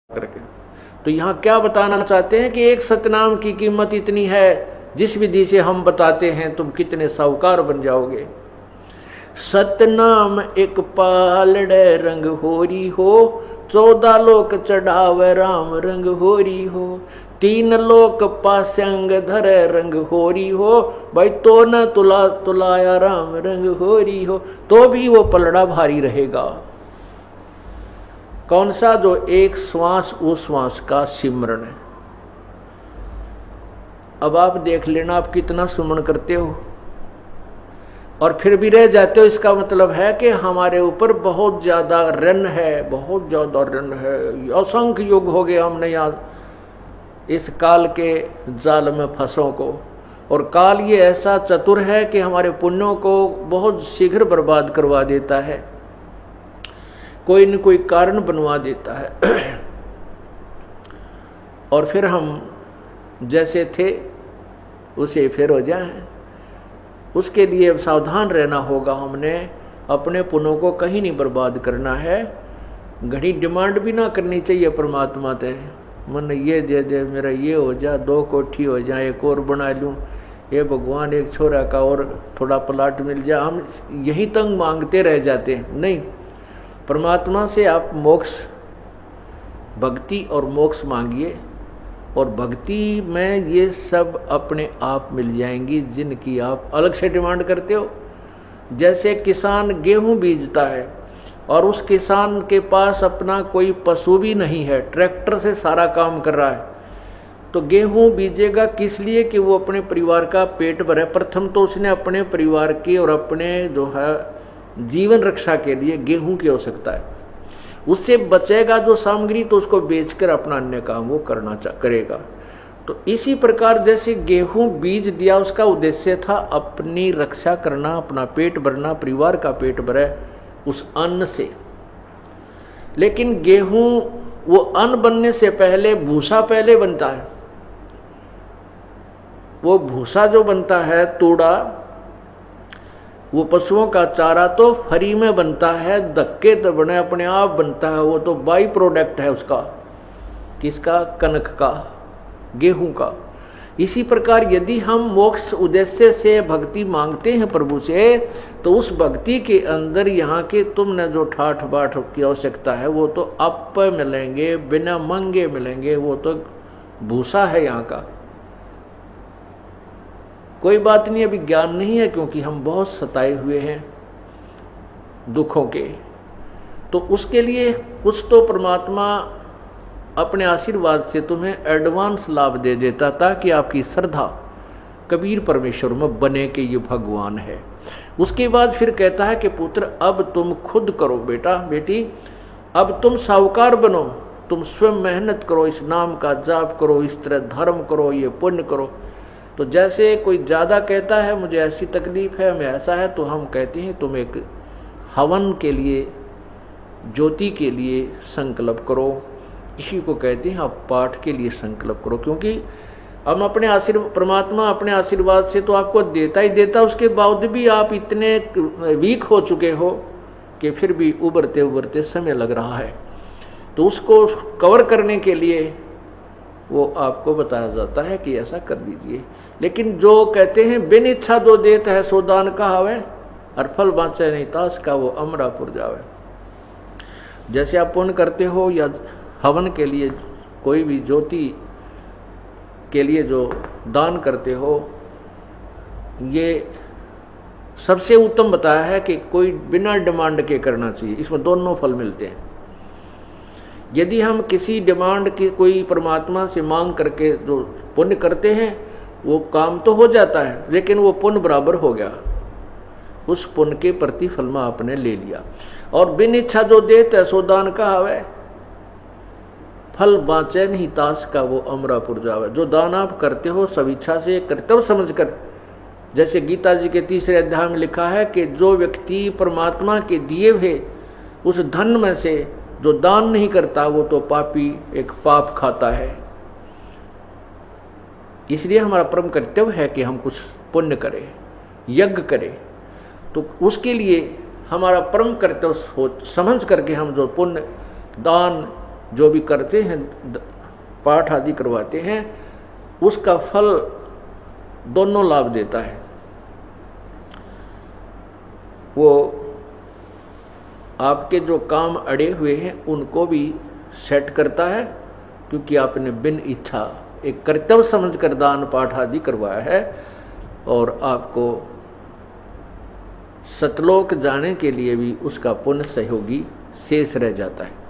करके। तो यहाँ क्या बताना चाहते हैं कि एक सतनाम की कीमत इतनी है, जिस विधि से हम बताते हैं तुम कितने साहूकार बन जाओगे। सतनाम एक पालड़े रंग होरी हो, 14 लोक चढ़ावे राम रंग होरी हो, 3 लोक पास्यंग धरे रंग होरी हो, भाई तो न तुला तुलाया राम रंग होरी हो, तो भी वो पलड़ा भारी रहेगा। कौन सा? जो एक श्वास उस श्वास का सिमरण है। अब आप देख लेना आप कितना सुमन करते हो और फिर भी रह जाते हो। इसका मतलब है कि हमारे ऊपर बहुत ज्यादा ऋण है, बहुत ज्यादा ऋण है। असंख्य युग हो गए हमने यहाँ इस काल के जाल में फंसों को, और काल ये ऐसा चतुर है कि हमारे पुण्यों को बहुत शीघ्र बर्बाद करवा देता है, कोई न कोई कारण बनवा देता है। और फिर हम जैसे थे उसे फिर हो जाए। उसके लिए सावधान रहना होगा। हमने अपने पुण्यों को कहीं नहीं बर्बाद करना है। घड़ी डिमांड भी ना करनी चाहिए परमात्मा से, मन ये दे दे, मेरा ये हो जा, 2 कोठी हो जाए, एक और बना लूँ, ये भगवान एक छोरा का और थोड़ा प्लाट मिल जाए। हम यही तंग मांगते रह जाते हैं। नहीं, परमात्मा से आप मोक्ष, भक्ति और मोक्ष मांगिए, और भक्ति में ये सब अपने आप मिल जाएंगी जिनकी आप अलग से डिमांड करते हो। जैसे किसान गेहूं बीजता है और उस किसान के पास अपना कोई पशु भी नहीं है, ट्रैक्टर से सारा काम कर रहा है, तो गेहूं बीजेगा किस लिए? कि वो अपने परिवार का पेट भरे। प्रथम तो उसने अपने परिवार की और अपने जो है जीवन रक्षा के लिए गेहूं की आवश्यकता है। उससे बचेगा जो सामग्री तो उसको बेचकर अपना अन्य काम वो करेगा। तो इसी प्रकार जैसे गेहूं बीज दिया, उसका उद्देश्य था अपनी रक्षा करना, अपना पेट भरना, परिवार का पेट भरे उस अन्न से। लेकिन गेहूं वो अन्न बनने से पहले भूसा पहले बनता है। वो भूसा जो बनता है, तूड़ा, वो पशुओं का चारा तो फ्री में बनता है, धक्के तो बने अपने आप बनता है। वो तो बाई प्रोडक्ट है उसका, किसका? कनक का, गेहूं का। इसी प्रकार यदि हम मोक्ष उद्देश्य से भक्ति मांगते हैं प्रभु से, तो उस भक्ति के अंदर यहाँ के तुमने जो ठाठ बाट की आवश्यकता है वो तो आप मिलेंगे, बिना मांगे मिलेंगे। वो तो भूसा है यहाँ का। कोई बात नहीं, अभी ज्ञान नहीं है क्योंकि हम बहुत सताए हुए हैं दुखों के। तो उसके लिए कुछ तो परमात्मा अपने आशीर्वाद से तुम्हें एडवांस लाभ दे देता ताकि आपकी श्रद्धा कबीर परमेश्वर में बने कि ये भगवान है। उसके बाद फिर कहता है कि पुत्र अब तुम खुद करो, बेटा बेटी अब तुम साहूकार बनो, तुम स्वयं मेहनत करो, इस नाम का जाप करो, इस तरह धर्म करो, ये पुण्य करो। तो जैसे कोई ज़्यादा कहता है मुझे ऐसी तकलीफ है, मैं ऐसा है, तो हम कहते हैं तुम एक हवन के लिए, ज्योति के लिए संकल्प करो। इसी को कहते हैं आप पाठ के लिए संकल्प करो। क्योंकि हम अपने आशीर्वाद, परमात्मा अपने आशीर्वाद से तो आपको देता ही देता, उसके बावजूद भी आप इतने वीक हो चुके हो कि फिर भी उभरते उभरते समय लग रहा है। तो उसको कवर करने के लिए वो आपको बताया जाता है कि ऐसा कर दीजिए। लेकिन जो कहते हैं बिन इच्छा दो देत है सो दान कहावे, और फल बाँचे नहीं तास का वो अमरापुर जावे। जैसे आप पुण्य करते हो या हवन के लिए, कोई भी ज्योति के लिए जो दान करते हो, ये सबसे उत्तम बताया है कि कोई बिना डिमांड के करना चाहिए। इसमें दोनों फल मिलते हैं। यदि हम किसी डिमांड की कोई परमात्मा से मांग करके जो पुण्य करते हैं वो काम तो हो जाता है, लेकिन वो पुण्य बराबर हो गया, उस पुण्य के प्रतिफल में आपने ले लिया। और बिन इच्छा जो देते सो दान कहावे, फल बाँचे नहीं तास का वो अमरापुर जावे। जो दान आप करते हो सब इच्छा से, कर्तव्य समझकर, जैसे गीता जी के 3रे अध्याय में लिखा है कि जो व्यक्ति परमात्मा के दिए हुए उस धन में से जो दान नहीं करता वो तो पापी, एक पाप खाता है। इसलिए हमारा परम कर्तव्य है कि हम कुछ पुण्य करें, यज्ञ करें। तो उसके लिए हमारा परम कर्तव्य समझ करके हम जो पुण्य, दान, जो भी करते हैं, पाठ आदि करवाते हैं, उसका फल दोनों लाभ देता है। वो आपके जो काम अड़े हुए हैं उनको भी सेट करता है, क्योंकि आपने बिन इच्छा एक कर्तव्य समझकर दान पाठ आदि करवाया है, और आपको सतलोक जाने के लिए भी उसका पुण्य सहयोगी शेष रह जाता है।